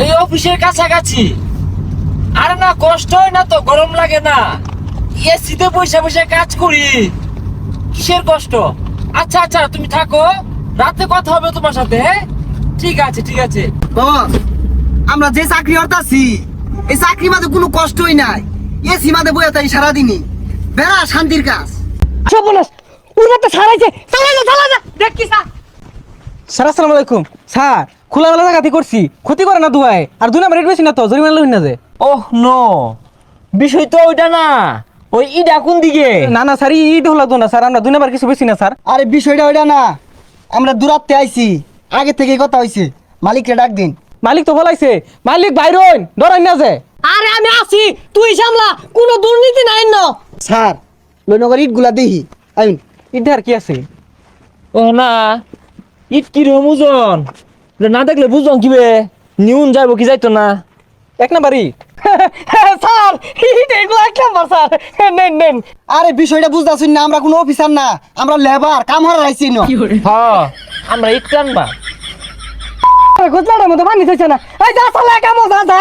এই অফিসের কাছাকাছি। আরে না, কষ্ট হয় না তো, গরম লাগে না, এসিতে বসে বসে কাজ করি, কিসের কষ্ট? আচ্ছা আচ্ছা, তুমি থাকো, রাতে কথা হবে তোমার সাথে, হ্যাঁ? ঠিক আছে ঠিক আছে। বস, আমরা যে চাকরি হরতাছি এই চাকরি মাঝে কোনো কষ্টই নাই। এসি মাঝে বইয়া তাই সারাদিনই বেড়া শান্তির কাজ। সব বলাস উড়ে তো ছাড়াইছে, চালা যা দেখ কি স্যার। স্যার আসসালামু আলাইকুম। স্যার খোলামেলা জায়গাতে করছি, ক্ষতি করে না দুয়ায়, আর 2 নাম্বার রেট বেশি না তো, জরিমানা লই না যে। ওহ নো, বিষয় তো ওইটা না, ওই ইডা কোন দিকে? না না স্যার, ইট হলো তো না স্যার, আমরা 2 নাম্বার কিছু বেশি না স্যার। আরে বিষয়টা ওইটা না, আমরা দূরাত্তে আইছি, আগে থেকে কথা হইছে, মালিককে ডাক দিন। মালিক তো বলাইছে, মালিক বাইরন ডরাই না যে। আরে আমি আছি, তুই সামলা, কোনো দুর্নীতি নাই ন। স্যার লইনগর ইটগুলা দেখি আইন। ইধার কি আছে? ও না, ইট কি রকম ওজন, না দেখলে বুঝলাম কিবে নিউন যাইব কি যাইতো না। 1 নাম্বার ইট। স্যার ইট এগুলো 1 নাম্বার স্যার, নেন নেন। আরে বিষয়টা বুঝতেছুন না, আমরা কোনো অফিসার না, আমরা লেবার, কাম হারা আইছি না। হ্যাঁ, আমরা ইট টানবা। গোজলার মতো পানি চাইছে না, এই যা চালা কামো যা যা।